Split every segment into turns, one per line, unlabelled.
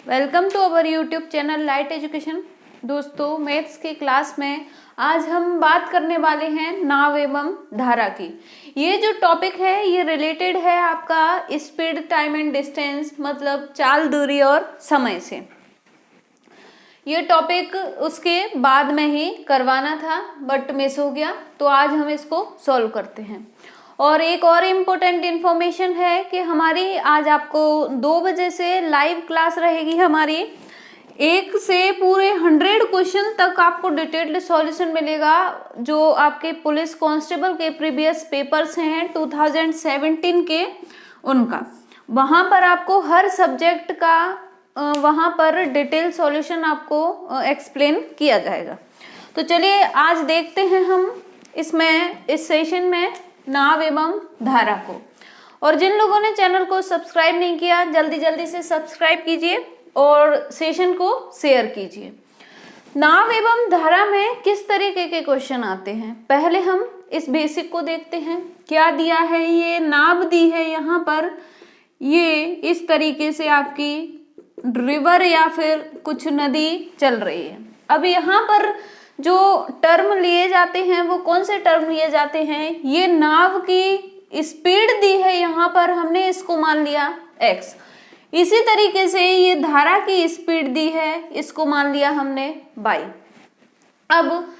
Welcome to our YouTube channel Light Education. दोस्तों, maths की class में आज हम बात करने वाले हैं नाव एवं धारा की। ये जो टॉपिक है ये रिलेटेड है आपका स्पीड, टाइम एंड डिस्टेंस, मतलब चाल, दूरी और समय से। ये टॉपिक उसके बाद में ही करवाना था बट मिस हो गया, तो आज हम इसको सॉल्व करते हैं। और एक और इम्पोर्टेंट इन्फॉर्मेशन है कि हमारी आज आपको 2 बजे से लाइव क्लास रहेगी हमारी। 1 से पूरे 100 क्वेश्चन तक आपको डिटेल्ड सॉल्यूशन मिलेगा, जो आपके पुलिस कांस्टेबल के प्रीवियस पेपर्स हैं 2017 के, उनका। वहाँ पर आपको हर सब्जेक्ट का वहाँ पर डिटेल सॉल्यूशन आपको एक्सप्लेन किया जाएगा। तो चलिए आज देखते हैं हम इस सेशन में नाव एवं धारा को। और जिन लोगों ने चैनल को सब्सक्राइब नहीं किया, जल्दी जल्दी से सब्सक्राइब कीजिए और सेशन को शेयर कीजिए। नाव एवं धारा में किस तरीके के क्वेश्चन आते हैं, पहले हम इस बेसिक को देखते हैं। क्या दिया है, ये नाव दी है यहाँ पर, ये इस तरीके से आपकी रिवर या फिर कुछ नदी चल रही है। अब यहाँ पर जो टर्म लिए जाते हैं वो कौन से टर्म लिए जाते हैं, ये नाव की स्पीड दी है यहाँ पर, हमने इसको मान लिया x। इसी तरीके से ये धारा की स्पीड दी है, इसको मान लिया हमने y। अब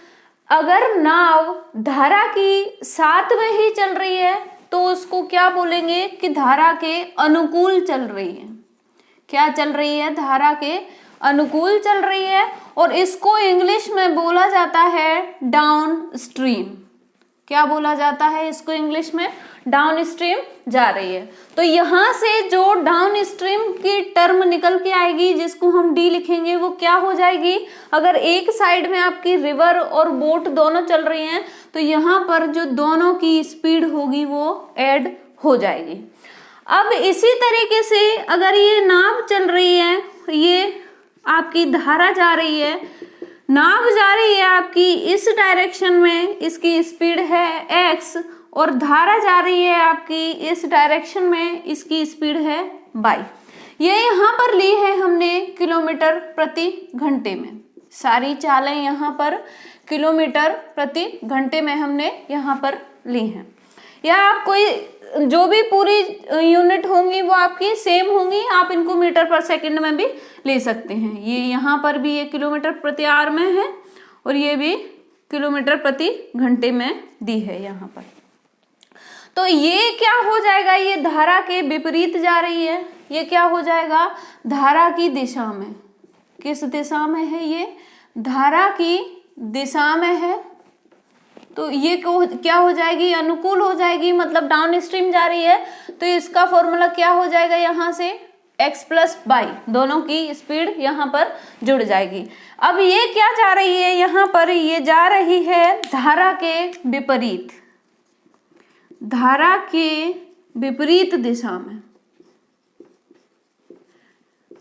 अगर नाव धारा की साथ में ही चल रही है तो उसको क्या बोलेंगे कि धारा के अनुकूल चल रही है। क्या चल रही है, धारा के अनुकूल चल रही है, और इसको इंग्लिश में बोला जाता है डाउन स्ट्रीम। क्या बोला जाता है इसको इंग्लिश में, डाउन स्ट्रीम जा रही है। तो यहां से जो डाउन स्ट्रीम की टर्म निकल के आएगी, जिसको हम डी लिखेंगे, वो क्या हो जाएगी, अगर एक साइड में आपकी रिवर और बोट दोनों चल रही हैं तो यहाँ पर जो दोनों की स्पीड होगी वो ऐड हो जाएगी। अब इसी तरीके से अगर ये नाव चल रही है, ये आपकी धारा जा रही है, नाव जा रही है आपकी इस डायरेक्शन में, इसकी स्पीड है x, और धारा जा रही है आपकी इस डायरेक्शन में, इसकी स्पीड है y। ये यहाँ पर ली है हमने किलोमीटर प्रति घंटे में। सारी चालें यहाँ पर किलोमीटर प्रति घंटे में हमने यहाँ पर ली हैं। या आप कोई जो भी पूरी यूनिट होंगी वो आपकी सेम होंगी, आप इनको मीटर पर सेकंड में भी ले सकते हैं। ये यहाँ पर भी ये किलोमीटर प्रति आवर में है और ये भी किलोमीटर प्रति घंटे में दी है यहाँ पर। तो ये क्या हो जाएगा, ये धारा के विपरीत जा रही है, ये क्या हो जाएगा, धारा की दिशा में। किस दिशा में है, ये धारा की दिशा में है, तो ये क्या हो जाएगी, अनुकूल हो जाएगी, मतलब डाउन स्ट्रीम जा रही है। तो इसका फॉर्मूला क्या हो जाएगा, यहाँ से x प्लस y, दोनों की स्पीड यहाँ पर जुड़ जाएगी। अब ये क्या जा रही है, यहाँ पर ये जा रही है धारा के विपरीत, धारा के विपरीत दिशा में।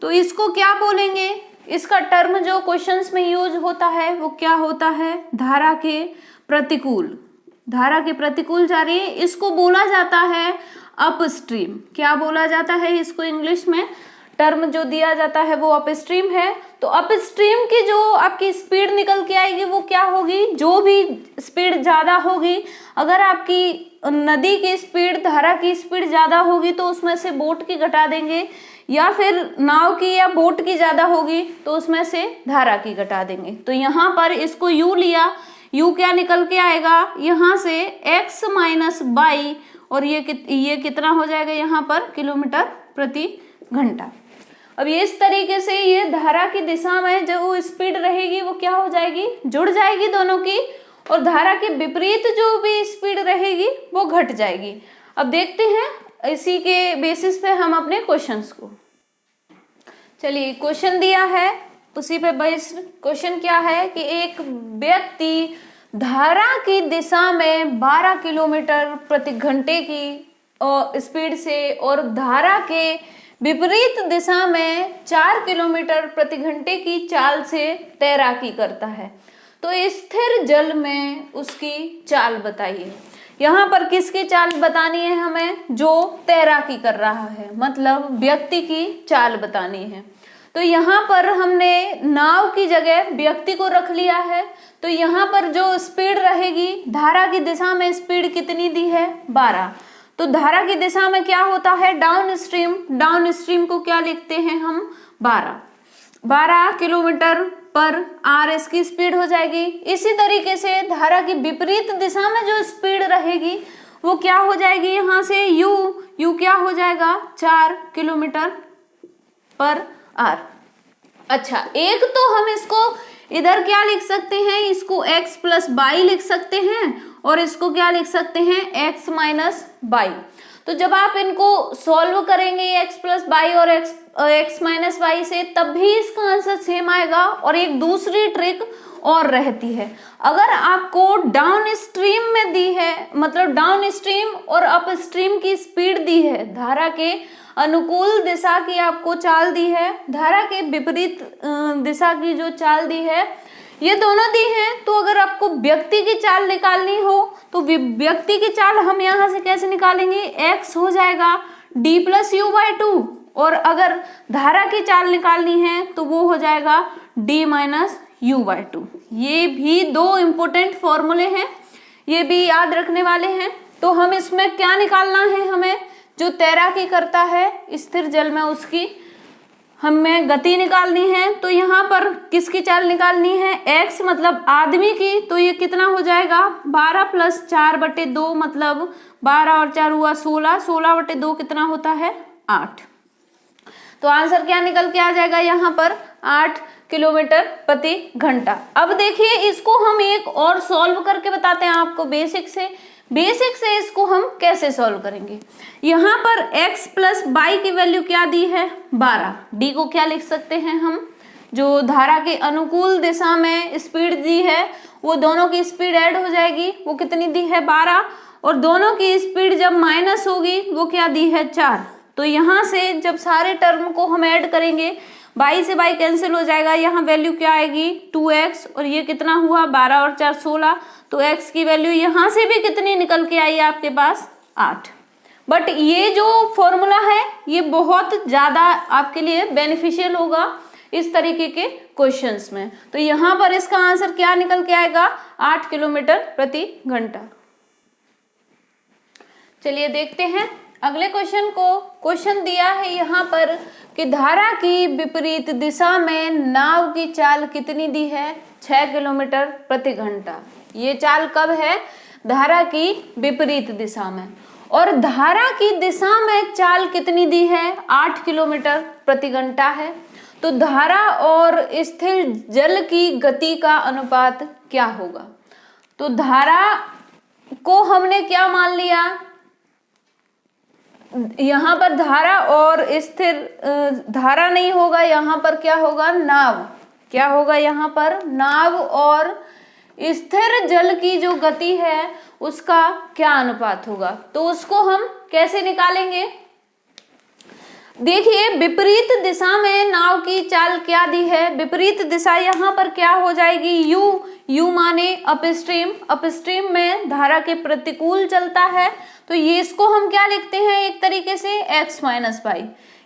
तो इसको क्या बोलेंगे, इसका टर्म जो क्वेश्चंस में यूज होता है वो क्या होता है, धारा के प्रतिकूल। धारा के प्रतिकूल जा रही है, इसको बोला जाता है अपस्ट्रीम। क्या बोला जाता है इसको इंग्लिश में, टर्म जो दिया जाता है वो अपस्ट्रीम है। तो अपस्ट्रीम की जो आपकी स्पीड निकल के आएगी वो क्या होगी, जो भी स्पीड ज्यादा होगी, अगर आपकी नदी की स्पीड धारा की स्पीड ज्यादा होगी तो उसमें से बोट की घटा देंगे, या फिर नाव की या बोट की ज्यादा होगी तो उसमें से धारा की घटा देंगे। तो यहाँ पर इसको यू लिया, यू क्या निकल के आएगा, यहाँ से x माइनस y, और ये कितना हो जाएगा यहाँ पर, किलोमीटर प्रति घंटा। अब ये इस तरीके से ये धारा की दिशा में जो वो स्पीड रहेगी वो क्या हो जाएगी, जुड़ जाएगी दोनों की, और धारा के विपरीत जो भी स्पीड रहेगी वो घट जाएगी। अब देखते हैं इसी के बेसिस पे हम अपने क्वेश्चंस को। चलिए, क्वेश्चन दिया है उसी पे बेस्ड क्वेश्चन क्या है कि एक व्यक्ति धारा की दिशा में 12 किलोमीटर प्रति घंटे की स्पीड से और धारा के विपरीत दिशा में 4 किलोमीटर प्रति घंटे की चाल से तैराकी करता है, तो स्थिर जल में उसकी चाल बताइए। यहाँ पर किसकी चाल बतानी है हमें, जो तैराकी कर रहा है, मतलब व्यक्ति की चाल बतानी है। तो यहाँ पर हमने नाव की जगह व्यक्ति को रख लिया है। तो यहाँ पर जो स्पीड रहेगी, धारा की दिशा में स्पीड कितनी दी है 12। तो धारा की दिशा में क्या होता है डाउन स्ट्रीम को क्या लिखते हैं हम 12 किलोमीटर पर आर इसकी स्पीड हो जाएगी। इसी तरीके से धारा की विपरीत दिशा में जो स्पीड रहेगी वो क्या हो जाएगी, यहाँ से यू क्या हो जाएगा 4 किलोमीटर पर आर। अच्छा, एक तो हम इसको इधर क्या लिख सकते हैं, इसको x प्लस बाई लिख सकते हैं और इसको क्या लिख सकते हैं x माइनस बाई। तो जब आप इनको सॉल्व करेंगे x प्लस बाई और x माइनस बाई से, तब भी इसका आंसर सेम आएगा। और एक दूसरी ट्रिक और रहती है, अगर आपको डाउन स्ट्रीम में दी है, मतलब डाउन स्ट्रीम और अप स्ट्रीम की स्पीड दी है, धारा के अनुकूल दिशा की आपको चाल दी है, धारा के विपरीत दिशा की जो चाल दी है, ये दोनों दी हैं। तो अगर आपको व्यक्ति की चाल निकालनी हो तो व्यक्ति की चाल हम यहाँ से कैसे निकालेंगे, x हो जाएगा d प्लस यू बाई 2, और अगर धारा की चाल निकालनी है तो वो हो जाएगा d माइनस यू बाई 2। ये भी दो इम्पोर्टेंट फॉर्मूले हैं, ये भी याद रखने वाले हैं। तो हम इसमें क्या निकालना है, हमें जो तैराकी करता है स्थिर जल में उसकी हमें गति निकालनी है। तो यहाँ पर किसकी चाल निकालनी है, x मतलब आदमी की। तो ये कितना हो जाएगा 12 प्लस 4/2, मतलब 12 और 4 हुआ 16, 16/2 कितना होता है 8। तो आंसर क्या निकल के आ जाएगा यहाँ पर 8 किलोमीटर प्रति घंटा। अब देखिए इसको हम एक और सॉल्व करके बताते हैं आपको बेसिक से इसको हम कैसे सॉल्व करेंगे। यहाँ पर x प्लस बाई की वैल्यू क्या दी है 12, d को क्या लिख सकते हैं हम, जो धारा के अनुकूल दिशा में स्पीड दी है वो दोनों की स्पीड ऐड हो जाएगी, वो कितनी दी है 12, और दोनों की स्पीड जब माइनस होगी वो क्या दी है 4। तो यहाँ से जब सारे टर्म को हम ऐड करेंगे, बाई से बाई कैंसिल हो जाएगा, यहाँ वैल्यू क्या आएगी 2x, और ये कितना हुआ 12 और 4 16, तो x की वैल्यू यहाँ से भी कितनी निकल के आई आपके पास 8। बट ये जो फॉर्मूला है ये बहुत ज़्यादा आपके लिए बेनिफिशियल होगा इस तरीके के क्वेश्चंस में। तो यहाँ पर इसका आंसर क्या निकल के आएगा 8 किलोमीटर प्रति घंटा। चलिए देखते हैं अगले क्वेश्चन को। क्वेश्चन दिया है यहाँ पर कि धारा की विपरीत दिशा में नाव की चाल कितनी दी है 6 किलोमीटर प्रति घंटा। ये चाल कब है, धारा की विपरीत दिशा में, और धारा की दिशा में चाल कितनी दी है 8 किलोमीटर प्रति घंटा है। तो धारा और स्थिर जल की गति का अनुपात क्या होगा। तो धारा को हमने क्या मान लिया, यहाँ पर धारा और स्थिर धारा नहीं होगा, यहाँ पर क्या होगा नाव, क्या होगा यहाँ पर नाव और स्थिर जल की जो गति है उसका क्या अनुपात होगा। तो उसको हम कैसे निकालेंगे, देखिए विपरीत दिशा में नाव की चाल क्या दी है, विपरीत दिशा यहाँ पर क्या हो जाएगी यू माने अपस्ट्रीम में धारा के प्रतिकूल चलता है। तो ये इसको हम क्या लिखते हैं एक तरीके से x माइनस बाई,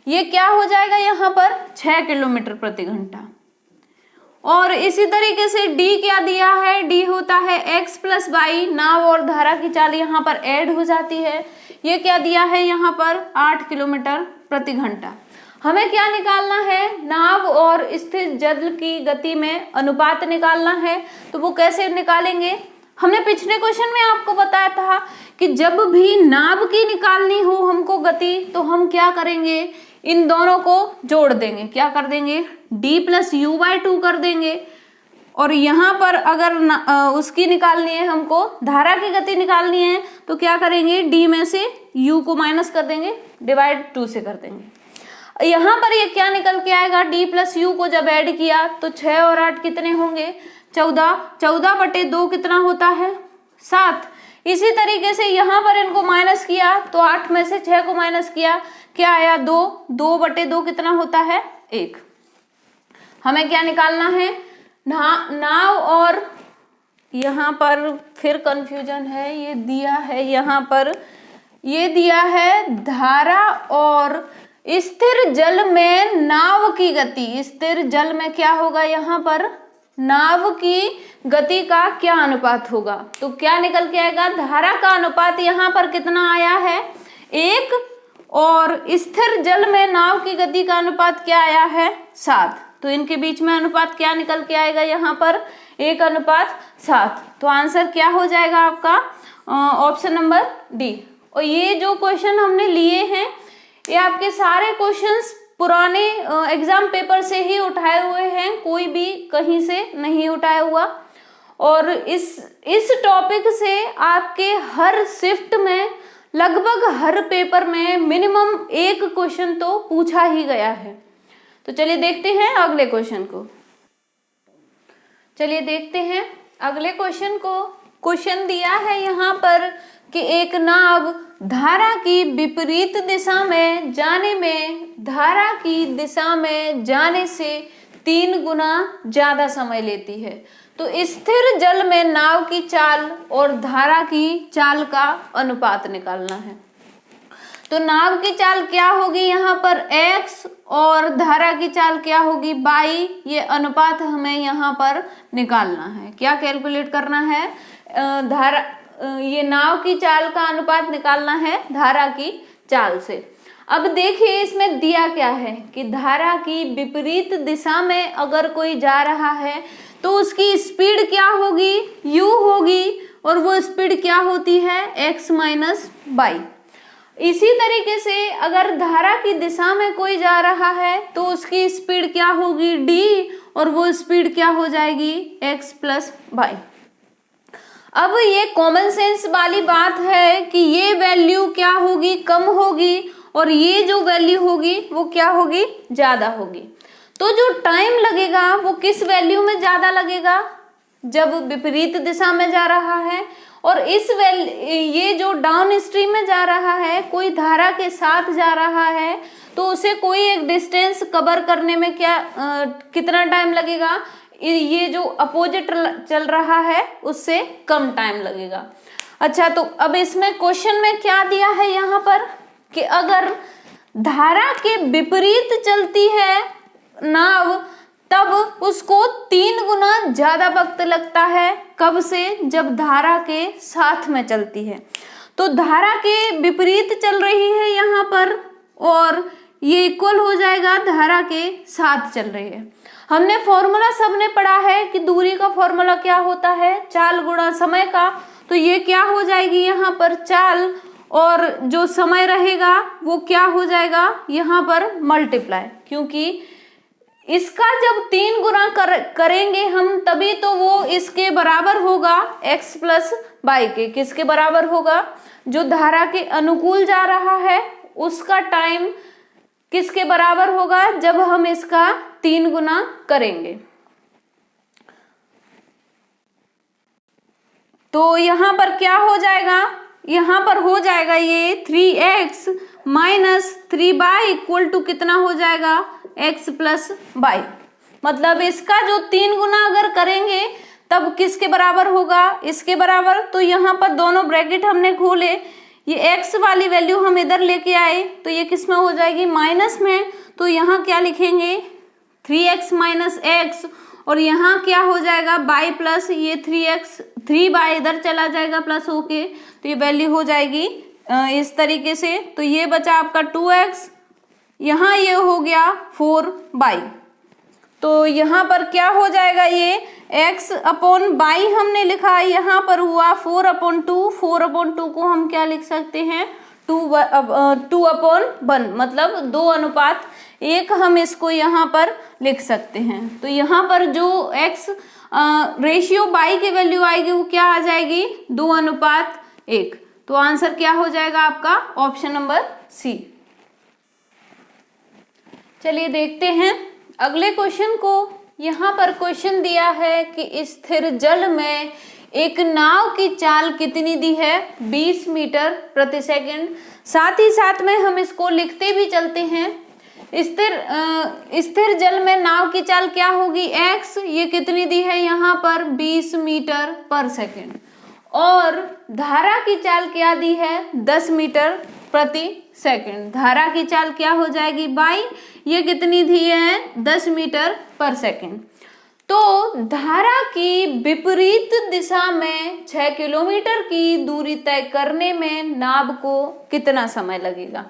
ये क्या हो जाएगा यहाँ पर 6 किलोमीटर प्रति घंटा। और इसी तरीके से d क्या दिया है, d होता है x प्लस बाई, नाव और धारा की चाल यहाँ पर ऐड हो जाती है, ये क्या दिया है यहाँ पर 8 किलोमीटर प्रति घंटा। हमें क्या निकालना है, नाव और स्थिर जल की गति में अनुपात निकालना है। तो वो कैसे निकालेंगे, हमने पिछले क्वेश्चन में आपको बताया था कि जब भी नाव की निकालनी हो हमको गति, तो हम क्या करेंगे, इन दोनों को जोड़ देंगे, क्या कर देंगे d प्लस यू बाई 2 कर देंगे। और यहाँ पर अगर उसकी निकालनी है, हमको धारा की गति निकालनी है, तो क्या करेंगे d में से u को माइनस कर देंगे, डिवाइड 2 से कर देंगे। यहाँ पर ये क्या निकल के आएगा, d प्लस यू को जब ऐड किया तो 6 और 8 कितने होंगे 14, 14/2 कितना होता है 7। इसी तरीके से यहाँ पर इनको माइनस किया तो 8 में से 6 को माइनस किया, क्या आया 2, 2/2 कितना होता है 1। हमें क्या निकालना है, नाव और यहाँ पर फिर कंफ्यूजन है, ये दिया है यहाँ पर, ये दिया है धारा और स्थिर जल में नाव की गति, स्थिर जल में क्या होगा यहाँ पर, नाव की गति का क्या अनुपात होगा। तो क्या निकल के आएगा, धारा का अनुपात यहाँ पर कितना आया है 1, और स्थिर जल में नाव की गति का अनुपात क्या आया है 7। तो इनके बीच में अनुपात क्या निकल के आएगा यहाँ पर 1:7। तो आंसर क्या हो जाएगा आपका ऑप्शन नंबर डी। और ये जो क्वेश्चन हमने लिए हैं ये आपके सारे क्वेश्चंस पुराने एग्जाम पेपर से ही उठाए हुए हैं, कोई भी कहीं से नहीं उठाया हुआ। और इस टॉपिक से आपके हर शिफ्ट में लगभग हर पेपर में मिनिमम एक क्वेश्चन तो पूछा ही गया है। तो चलिए देखते हैं अगले क्वेश्चन को। चलिए देखते हैं अगले क्वेश्चन को। क्वेश्चन दिया है यहाँ पर कि एक नाव धारा की विपरीत दिशा में जाने से 3 गुना ज्यादा समय लेती है। तो स्थिर जल में नाव की चाल और धारा की चाल का अनुपात निकालना है। तो नाव की चाल क्या होगी यहाँ पर x और धारा की चाल क्या होगी y। ये अनुपात हमें यहाँ पर निकालना है। क्या कैलकुलेट करना है, ये नाव की चाल का अनुपात निकालना है धारा की चाल से। अब देखिए इसमें दिया क्या है कि धारा की विपरीत दिशा में अगर कोई जा रहा है तो उसकी स्पीड क्या होगी, u होगी, और वो स्पीड क्या होती है x माइनस y। इसी तरीके से अगर धारा की दिशा में कोई जा रहा है तो उसकी स्पीड क्या होगी d, और वो स्पीड क्या हो जाएगी x प्लस y। अब ये कॉमन सेंस वाली बात है कि ये वैल्यू क्या होगी, कम होगी, और ये जो वैल्यू होगी वो क्या होगी, ज्यादा होगी। तो जो टाइम लगेगा वो किस वैल्यू में ज्यादा लगेगा, जब विपरीत दिशा में जा रहा है। और ये जो डाउन स्ट्रीम में जा रहा है, कोई धारा के साथ जा रहा है, तो उसे कोई एक डिस्टेंस कवर करने में कितना टाइम लगेगा, ये जो अपोजिट चल रहा है उससे कम टाइम लगेगा। अच्छा, तो अब इसमें क्वेश्चन में क्या दिया है यहाँ पर कि अगर धारा के विपरीत चलती है नाव तब उसको 3 गुना ज्यादा वक्त लगता है। कब से, जब धारा के साथ में चलती है। तो धारा के विपरीत चल रही है यहाँ पर, और ये इक्वल हो जाएगा धारा के साथ चल रही है। हमने फॉर्मूला सबने पढ़ा है कि दूरी का फॉर्मूला क्या होता है, चाल गुणा समय का। तो ये क्या हो जाएगी यहाँ पर चाल, और जो समय रहेगा वो क्या हो जाएगा यहाँ पर मल्टीप्लाई, क्योंकि इसका जब 3 गुना करेंगे हम तभी तो वो इसके बराबर होगा x प्लस y के। किसके बराबर होगा, जो धारा के अनुकूल जा रहा है उसका टाइम किसके बराबर होगा, जब हम इसका 3 गुना करेंगे। तो यहाँ पर क्या हो जाएगा, यहाँ पर हो जाएगा ये 3x minus 3y equal to कितना हो जाएगा x प्लस y। मतलब इसका जो 3 गुना अगर करेंगे तब किसके बराबर होगा, इसके बराबर। तो यहाँ पर दोनों ब्रैकेट हमने खोले, ये x वाली वैल्यू हम इधर लेके आए तो ये किस में हो जाएगी, माइनस में। तो यहाँ क्या लिखेंगे 3x माइनस x, और यहाँ क्या हो जाएगा y प्लस ये 3y इधर चला जाएगा प्लस होके, तो ये वैल्यू हो जाएगी इस तरीके से। तो ये बचा आपका 2x, यहाँ ये हो गया 4y। तो यहाँ पर क्या हो जाएगा, ये x अपॉन y हमने लिखा, यहाँ पर हुआ 4/2। 4/2 को हम क्या लिख सकते हैं 2/1, मतलब 2:1 हम इसको यहाँ पर लिख सकते हैं। तो यहाँ पर जो x रेशियो y की वैल्यू आएगी वो क्या आ जाएगी 2:1। तो आंसर क्या हो जाएगा आपका ऑप्शन नंबर सी। चलिए देखते हैं अगले क्वेश्चन को। यहाँ पर क्वेश्चन दिया है कि स्थिर जल में एक नाव की चाल कितनी दी है, 20 मीटर प्रति सेकंड। साथ ही साथ में हम इसको लिखते भी चलते हैं। स्थिर जल में नाव की चाल क्या होगी x, ये कितनी दी है यहाँ पर 20 मीटर पर सेकंड, और धारा की चाल क्या दी है 10 मीटर प्रति सेकंड। धारा की चाल क्या हो जाएगी बाई, ये कितनी दी है 10 मीटर पर सेकंड। तो धारा की विपरीत दिशा में 6 किलोमीटर की दूरी तय करने में नाव को कितना समय लगेगा।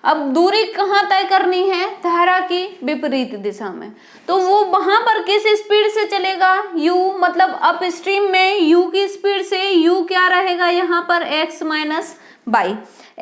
अब दूरी कहाँ तय करनी है, धारा की विपरीत दिशा में, तो वो वहां पर किस स्पीड से चलेगा, u, मतलब अप स्ट्रीम में u की स्पीड से। u क्या रहेगा यहाँ पर x minus by,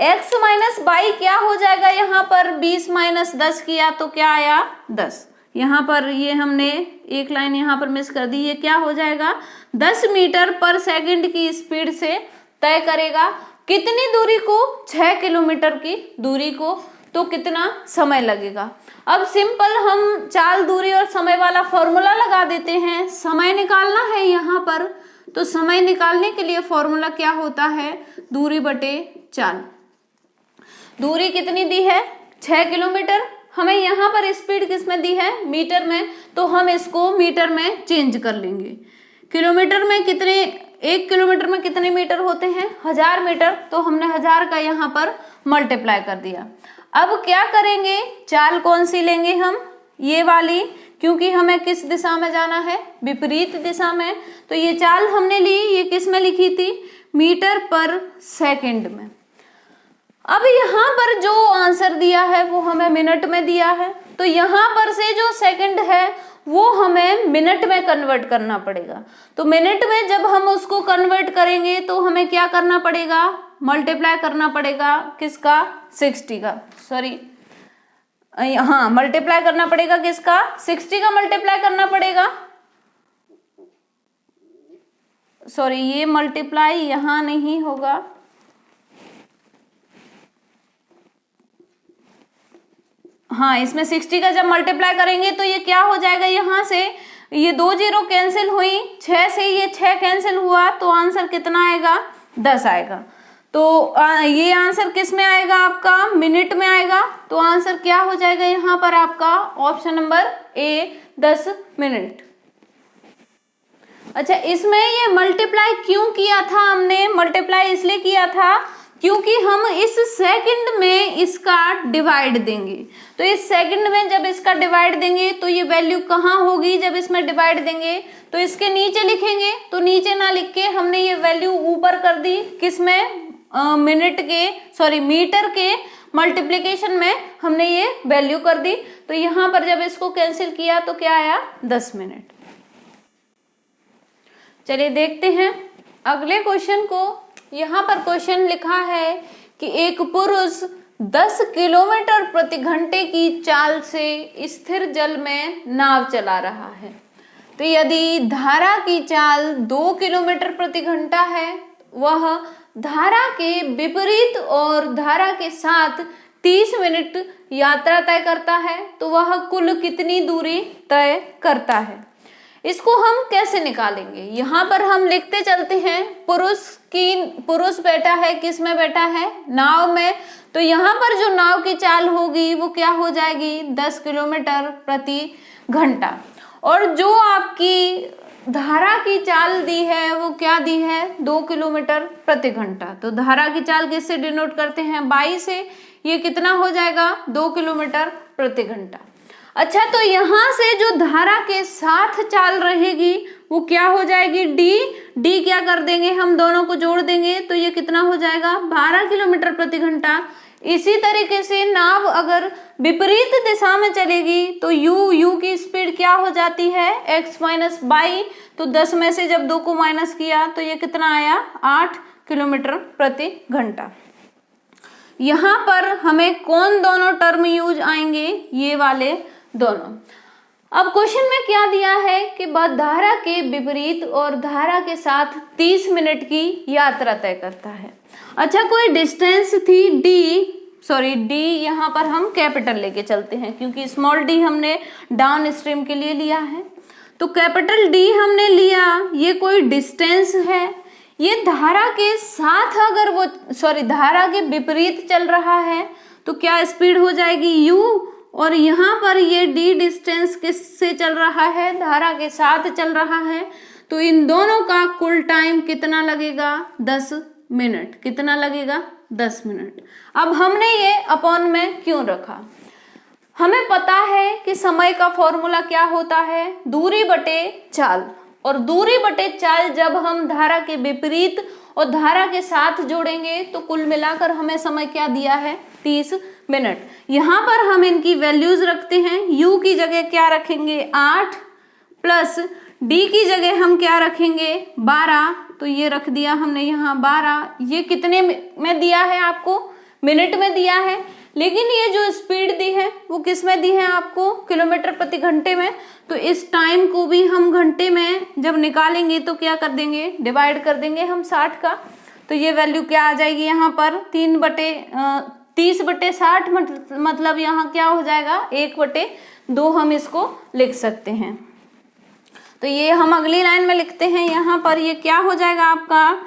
x minus by क्या हो जाएगा यहाँ पर 20 माइनस 10 किया तो क्या आया 10। यहाँ पर ये हमने एक लाइन यहाँ पर मिस कर दी, ये क्या हो जाएगा 10 मीटर पर सेकंड की स्पीड से तय करेगा। कितनी दूरी को, 6 किलोमीटर की दूरी को, तो कितना समय लगेगा। अब सिंपल हम चाल, दूरी और समय वाला फॉर्मूला लगा देते हैं। समय निकालना है यहाँ पर, तो समय निकालने के लिए फॉर्मूला क्या होता है, दूरी बटे चाल। दूरी कितनी दी है 6 किलोमीटर, हमें यहाँ पर स्पीड किसमें दी है मीटर में, तो हम इसको मीटर में चेंज कर लेंगे। किलोमीटर में कितने, 1 किलोमीटर में कितने मीटर होते हैं 1000 मीटर, तो हमने 1000 का यहाँ पर मल्टीप्लाई कर दिया। अब क्या करेंगे, चाल कौन सी लेंगे हम, ये वाली, क्योंकि हमें किस दिशा में जाना है, विपरीत दिशा में। तो ये चाल हमने ली, ये किस में लिखी थी, मीटर पर सेकंड में। अब यहाँ पर जो आंसर दिया है वो हमें मिनट में दिया है, तो यहाँ पर से जो सेकंड है वो हमें मिनट में कन्वर्ट करना पड़ेगा। तो मिनट में जब हम उसको कन्वर्ट करेंगे तो हमें क्या करना पड़ेगा, मल्टीप्लाई करना पड़ेगा किसका, 60 का, सॉरी हाँ मल्टीप्लाई करना पड़ेगा किसका, 60 का मल्टीप्लाई करना पड़ेगा। सॉरी ये मल्टीप्लाई यहाँ नहीं होगा, हाँ इसमें 60 का जब मल्टीप्लाई करेंगे तो ये क्या हो जाएगा, यहाँ से ये 2 जीरो कैंसिल हुई, 6 से ये 6 कैंसिल हुआ, तो आंसर कितना आएगा 10 आएगा। तो ये आंसर किस में आएगा आपका, मिनट में आएगा। तो आंसर क्या हो जाएगा यहाँ पर आपका, ऑप्शन नंबर ए 10 मिनट। अच्छा इसमें ये मल्टीप्लाई क्यों किया था हमने, मल्टीप्लाई इसलिए किया था क्योंकि हम इस सेकंड में इसका डिवाइड देंगे। तो इस सेकंड में जब इसका डिवाइड देंगे तो ये वैल्यू कहाँ होगी, जब इसमें डिवाइड देंगे तो इसके नीचे लिखेंगे, तो नीचे ना लिख के हमने ये वैल्यू ऊपर कर दी, किसमें, मिनट के, सॉरी मीटर के मल्टीप्लिकेशन में हमने ये वैल्यू कर दी। तो यहाँ पर जब इसको कैंसिल किया तो क्या आया 10 मिनट। चलिए देखते हैं अगले क्वेश्चन को। यहाँ पर क्वेश्चन लिखा है कि एक पुरुष 10 किलोमीटर प्रति घंटे की चाल से स्थिर जल में नाव चला रहा है। तो यदि धारा की चाल 2 किलोमीटर प्रति घंटा है, वह धारा के विपरीत और धारा के साथ 30 मिनट यात्रा तय करता है, तो वह कुल कितनी दूरी तय करता है। इसको हम कैसे निकालेंगे, यहाँ पर हम लिखते चलते हैं, पुरुष बैठा है, किस में बैठा है, नाव में। तो यहाँ पर जो नाव की चाल होगी वो क्या हो जाएगी 10 किलोमीटर प्रति घंटा, और जो आपकी धारा की चाल दी है वो क्या दी है 2 किलोमीटर प्रति घंटा। तो धारा की चाल किससे डिनोट करते हैं, बाई से, ये कितना हो जाएगा 2 किलोमीटर प्रति घंटा। अच्छा तो यहाँ से जो धारा के साथ चाल रहेगी वो क्या हो जाएगी, डी क्या कर देंगे हम, दोनों को जोड़ देंगे, तो ये कितना हो जाएगा 12 किलोमीटर प्रति घंटा। इसी तरीके से नाव अगर विपरीत दिशा में चलेगी तो यू की स्पीड क्या हो जाती है x माइनस बाई, तो 10 में से जब 2 को माइनस किया तो ये कितना आया 8 किलोमीटर प्रति घंटा। यहाँ पर हमें कौन दोनों टर्म यूज आएंगे, ये वाले दोनों। अब क्वेश्चन में क्या दिया है कि धारा के विपरीत और धारा के साथ 30 मिनट की यात्रा तय करता है। अच्छा कोई डिस्टेंस थी डी, यहाँ पर हम कैपिटल लेके चलते हैं क्योंकि स्मॉल डी हमने डाउन स्ट्रीम के लिए लिया है, तो कैपिटल डी हमने लिया। ये कोई डिस्टेंस है, ये धारा के साथ अगर वो धारा के विपरीत चल रहा है तो क्या स्पीड हो जाएगी u, और यहाँ पर ये d डिस्टेंस किससे चल रहा है, धारा के साथ चल रहा है। तो इन दोनों का कुल टाइम कितना लगेगा 10 मिनट, कितना लगेगा 10 मिनट। अब हमने ये अपॉन में क्यों रखा? हमें पता है कि समय का फॉर्मूला क्या होता है, दूरी बटे चाल। और दूरी बटे चाल जब हम धारा के विपरीत और धारा के साथ जोड़ेंगे तो कुल मिलाकर हमें समय क्या दिया है, 30 मिनट। यहाँ पर हम इनकी वैल्यूज रखते हैं। u की जगह क्या रखेंगे, 8 प्लस d की जगह हम क्या रखेंगे, 12। तो ये रख दिया हमने यहाँ 12। ये कितने में दिया है आपको, मिनट में दिया है। लेकिन ये जो स्पीड दी है वो किस में दी है आपको, किलोमीटर प्रति घंटे में। तो इस टाइम को भी हम घंटे में जब निकालेंगे तो क्या कर देंगे, डिवाइड कर देंगे हम 60 का। तो ये वैल्यू क्या आ जाएगी यहाँ पर, 30/60 मतलब यहाँ क्या हो जाएगा, 1/2 हम इसको लिख सकते हैं। तो ये हम अगली लाइन में लिखते हैं। यहाँ पर ये क्या हो जाएगा आपका,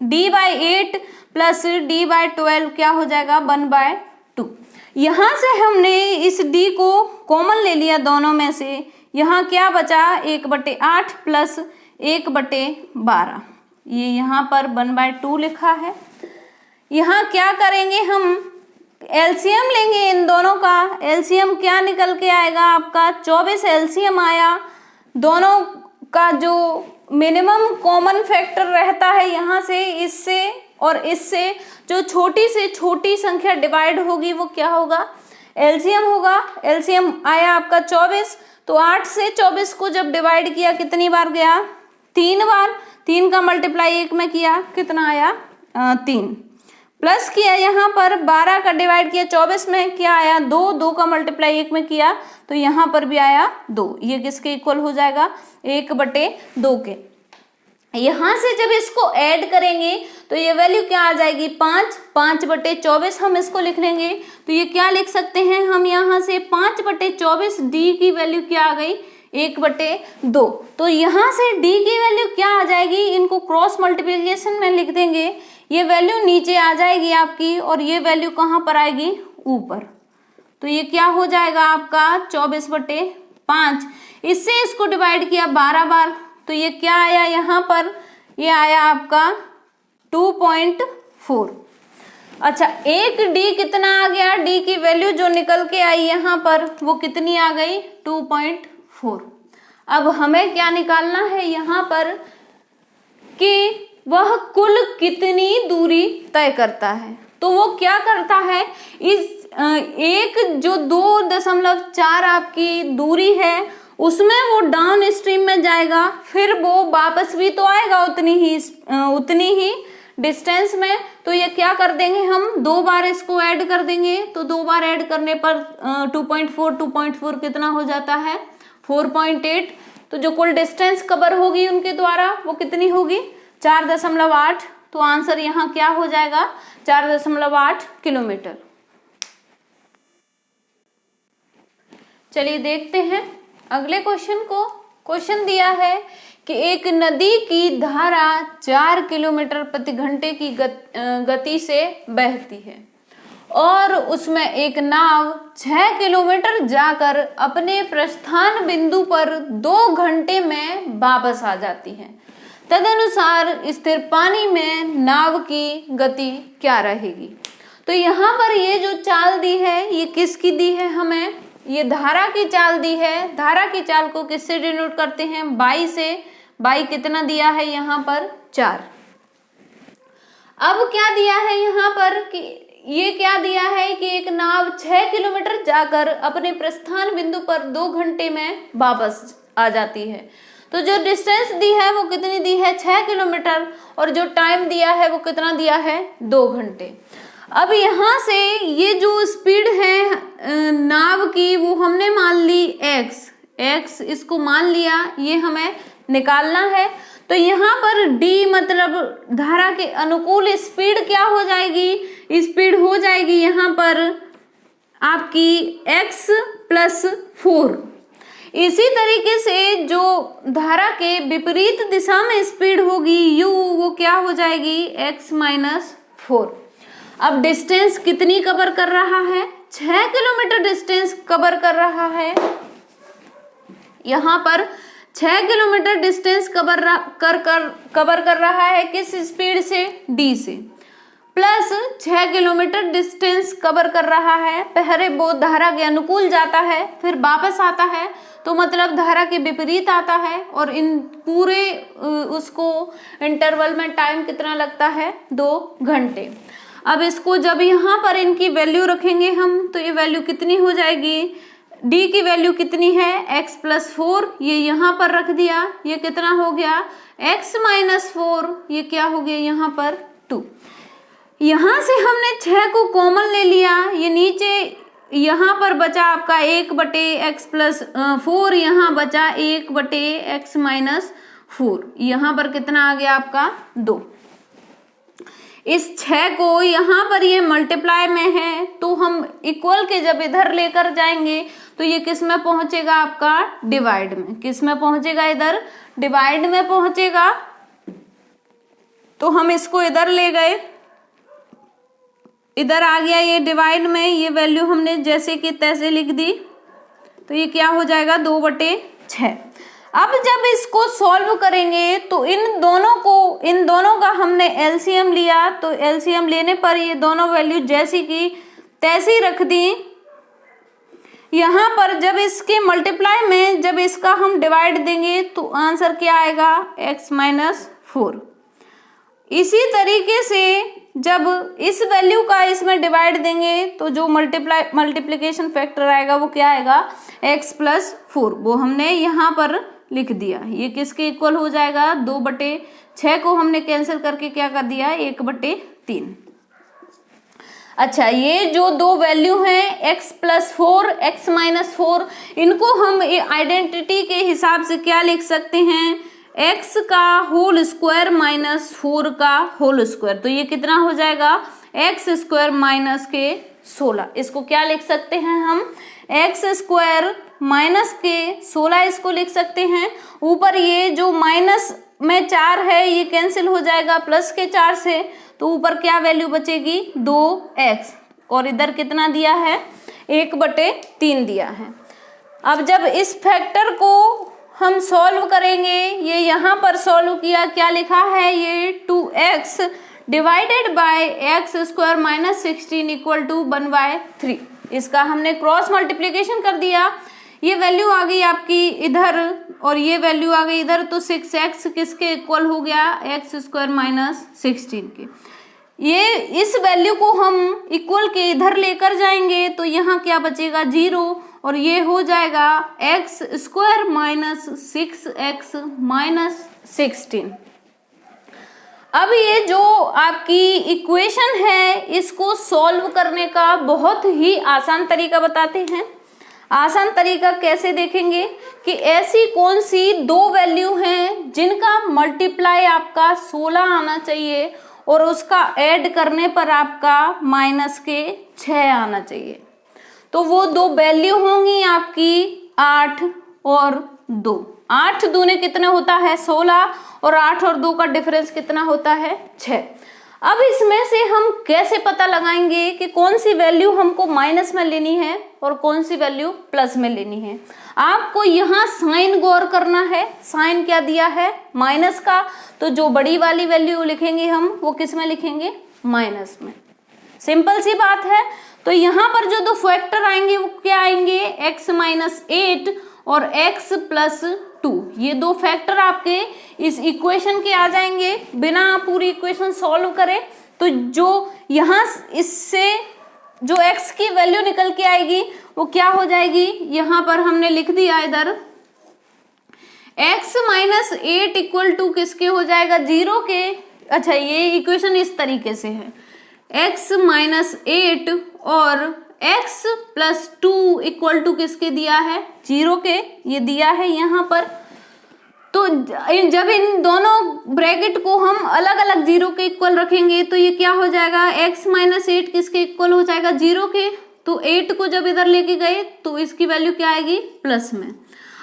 d/8 प्लस d/12 क्या हो जाएगा, 1/2। यहाँ से हमने इस d को कॉमन ले लिया दोनों में से। यहाँ क्या बचा, 1/8 प्लस 1/12। ये यहाँ पर 1/2 लिखा है। यहाँ क्या करेंगे, हम एलसीएम लेंगे इन दोनों का। एलसीएम क्या निकल के आएगा आपका, 24 एलसीएम आया। दोनों का जो मिनिमम कॉमन फैक्टर रहता है यहाँ से, इससे और इससे जो छोटी से छोटी संख्या डिवाइड होगी वो क्या होगा, एलसीएम होगा। एलसीएम आया आपका 24। तो 8 से 24 को जब डिवाइड किया कितनी बार गया, 3 बार। 3 का मल्टीप्लाई 1 में किया, कितना आया, 3। प्लस किया यहाँ पर 12 का डिवाइड किया 24 में, क्या आया, 2। 2 का मल्टीप्लाई 1 में किया तो यहाँ पर भी आया 2। ये किसके इक्वल हो जाएगा, 1/2 के। यहाँ से जब इसको ऐड करेंगे तो ये वैल्यू क्या आ जाएगी, 5। 5/24 हम इसको लिख लेंगे। तो ये क्या लिख सकते हैं हम यहाँ से, 5/24 डी की वैल्यू क्या आ गई, 1/2। तो यहाँ से डी की वैल्यू क्या आ जाएगी, इनको क्रॉस मल्टीप्लिकेशन में लिख देंगे। ये वैल्यू नीचे आ जाएगी आपकी और ये वैल्यू कहाँ पर आएगी, ऊपर। तो ये क्या हो जाएगा आपका 24/5। इससे इसको डिवाइड किया 12 बार तो ये क्या आया यहाँ पर, ये आया आपका 2.4। अच्छा, एक डी कितना आ गया, डी की वैल्यू जो निकल के आई यहाँ पर वो कितनी आ गई, 2.4। अब हमें क्या निकालना है यहाँ पर कि वह कुल कितनी दूरी तय करता है। तो वो क्या करता है, इस एक जो 2.4 आपकी दूरी है उसमें वो डाउन स्ट्रीम में जाएगा, फिर वो वापस भी तो आएगा उतनी ही डिस्टेंस में। तो ये क्या कर देंगे हम, 2 बार इसको ऐड कर देंगे। तो 2 बार ऐड करने पर 2.4 कितना हो जाता है, 4.8। तो जो कुल डिस्टेंस कवर होगी उनके द्वारा वो कितनी होगी, 4.8। तो आंसर यहाँ क्या हो जाएगा, 4.8 किलोमीटर। चलिए देखते हैं अगले क्वेश्चन को। क्वेश्चन दिया है कि एक नदी की धारा 4 किलोमीटर प्रति घंटे की गति से बहती है और उसमें एक नाव 6 किलोमीटर जाकर अपने प्रस्थान बिंदु पर 2 घंटे में वापस आ जाती है। तदनुसार स्थिर पानी में नाव की गति क्या रहेगी। तो यहाँ पर ये जो चाल दी है ये किसकी दी है, हमें ये धारा की चाल दी है। धारा की चाल को किससे डिनोट करते हैं, बाई से। बाई कितना दिया है यहाँ पर, 4। अब क्या दिया है यहाँ पर कि ये क्या दिया है कि एक नाव 6 किलोमीटर जाकर अपने प्रस्थान बिंदु पर 2 घंटे में वापस आ जाती है। तो जो डिस्टेंस दी है वो कितनी दी है, 6 किलोमीटर, और जो टाइम दिया है वो कितना दिया है, 2 घंटे। अब यहाँ से ये जो स्पीड है नाव की वो हमने मान ली x इसको मान लिया, ये हमें निकालना है। तो यहाँ पर d मतलब धारा के अनुकूल स्पीड क्या हो जाएगी, स्पीड हो जाएगी यहाँ पर आपकी x + 4। इसी तरीके से जो धारा के विपरीत दिशा में स्पीड होगी u, वो क्या हो जाएगी, x - 4। अब डिस्टेंस कितनी कवर कर रहा है, 6 किलोमीटर डिस्टेंस कवर कर रहा है। यहाँ पर 6 किलोमीटर डिस्टेंस कवर कर रहा है किस स्पीड से, डी से, प्लस 6 किलोमीटर डिस्टेंस कवर कर रहा है, पहले वो धारा के अनुकूल जाता है फिर वापस आता है, तो मतलब धारा के विपरीत आता है, और इन पूरे उसको इंटरवल में टाइम कितना लगता है, 2 घंटे। अब इसको जब यहाँ पर इनकी वैल्यू रखेंगे हम, तो ये वैल्यू कितनी हो जाएगी, d की वैल्यू कितनी है, x + 4, ये यहाँ पर रख दिया, ये कितना हो गया, x - 4, ये क्या हो गया यहाँ पर 2। यहाँ से हमने 6 को कॉमन ले लिया, ये नीचे यहाँ पर बचा आपका 1/x + 4, यहाँ बचा 1/x - 4, यहाँ पर कितना आ गया आपका 2। इस 6 को यहाँ पर ये मल्टीप्लाई में है, तो हम इक्वल के जब इधर लेकर जाएंगे तो ये किस में पहुंचेगा आपका, डिवाइड में। किस में पहुंचेगा, इधर डिवाइड में पहुंचेगा। तो हम इसको इधर ले गए, इधर आ गया ये डिवाइड में, ये वैल्यू हमने जैसे कि तैसे लिख दी, तो ये क्या हो जाएगा 2/6। अब जब इसको सॉल्व करेंगे तो इन दोनों का हमने एलसीएम लिया, तो एलसीएम लेने पर ये दोनों वैल्यू जैसी की तैसी रख दी। यहाँ पर जब इसके मल्टीप्लाई में जब इसका हम डिवाइड देंगे तो आंसर क्या आएगा, x - 4। इसी तरीके से जब इस वैल्यू का इसमें डिवाइड देंगे तो जो मल्टीप्लिकेशन फैक्टर आएगा वो क्या आएगा, x + 4, वो हमने यहाँ पर लिख दिया। ये किसके इक्वल हो जाएगा, 2/6 को हमने कैंसिल करके क्या कर दिया, 1/3। अच्छा, ये जो दो वैल्यू हैं x + 4, x - 4, इनको हम आइडेंटिटी के हिसाब से क्या लिख सकते हैं, x का होल स्क्वायर - 4 का होल स्क्वायर। तो ये कितना हो जाएगा, x² - के 16। इसको क्या लिख सकते हैं हम, x² - के 16 इसको लिख सकते हैं। ऊपर ये जो माइनस में 4 है ये कैंसिल हो जाएगा प्लस के 4 से, तो ऊपर क्या वैल्यू बचेगी, 2x, और इधर कितना दिया है, 1/3 दिया है। अब जब इस फैक्टर को हम सॉल्व करेंगे, ये यहाँ पर सॉल्व किया, क्या लिखा है, ये 2x डिवाइडेड बाय x² - 16 = 1/3। इसका हमने क्रॉस मल्टीप्लिकेशन कर दिया, ये वैल्यू आ गई आपकी इधर और ये वैल्यू आ गई इधर, तो 6x किसके इक्वल हो गया, x² - 16 के। ये इस वैल्यू को हम इक्वल के इधर लेकर जाएंगे तो यहाँ क्या बचेगा, 0, और ये हो जाएगा x² - 6x - 16। अब ये जो आपकी इक्वेशन है इसको सॉल्व करने का बहुत ही आसान तरीका बताते हैं। आसान तरीका कैसे देखेंगे कि ऐसी कौन सी दो वैल्यू हैं जिनका मल्टीप्लाई आपका 16 आना चाहिए और उसका ऐड करने पर आपका -6 आना चाहिए। तो वो दो वैल्यू होंगी आपकी 8 और 2। 8 दूने कितने होता है, 16, और 8 और 2 का डिफरेंस कितना होता है, 6। अब इसमें से हम कैसे पता लगाएंगे कि कौन सी वैल्यू हमको माइनस में लेनी है और कौन सी वैल्यू प्लस में लेनी है। आपको यहाँ साइन गौर करना है, साइन क्या दिया है, माइनस का, तो जो बड़ी वाली वैल्यू लिखेंगे हम वो किस में लिखेंगे, माइनस में। सिंपल सी बात है। तो यहाँ पर जो दो फैक्टर आएंगे वो क्या आएंगे, x - 8 और x + 2। ये दो फैक्टर आपके इस इक्वेशन के आ जाएंगे बिना आप पूरी इक्वेशन सॉल्व करें। तो जो यहाँ इससे जो x की वैल्यू निकल के आएगी वो क्या हो जाएगी, यहाँ पर हमने लिख दिया इधर x - 8 = किसके हो जाएगा, 0 के। अच्छा, ये इक्वेशन इस तरीके से है, x - 8 और x + 2 = किसके दिया है, 0 के, ये दिया है यहाँ पर। तो जब इन दोनों ब्रैकेट को हम अलग अलग 0 के इक्वल रखेंगे तो ये क्या हो जाएगा, x - 8 किसके इक्वल हो जाएगा, 0 के। तो 8 को जब इधर लेके गए तो इसकी वैल्यू क्या आएगी, प्लस में।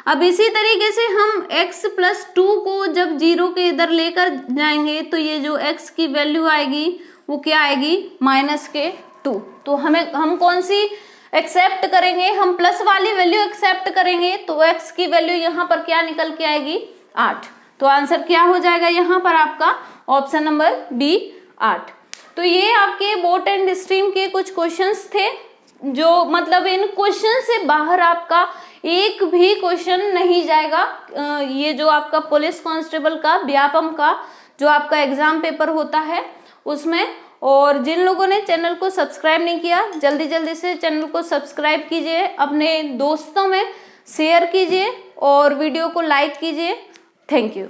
अब इसी तरीके से हम x + 2 को जब 0 के इधर लेकर जाएंगे तो ये जो x की वैल्यू आएगी वो क्या आएगी, -2। तो हम कौन सी एक्सेप्ट करेंगे, हम प्लस वाली वैल्यू एक्सेप्ट करेंगे तो x की वैल्यू यहाँ पर क्या निकल के आएगी 8। तो आंसर क्या हो जाएगा यहाँ पर आपका ऑप्शन नंबर बी 8। तो ये आपके बोट एंड स्ट्रीम के कुछ क्वेश्चंस थे, जो मतलब इन क्वेश्चन से बाहर आपका एक भी क्वेश्चन नहीं जाएगा। ये जो आपका पुलिस कांस्टेबल का व्यापम का जो आपका एग्जाम पेपर होता है उसमें। और जिन लोगों ने चैनल को सब्सक्राइब नहीं किया, जल्दी जल्दी से चैनल को सब्सक्राइब कीजिए, अपने दोस्तों में शेयर कीजिए और वीडियो को लाइक कीजिए। Thank you.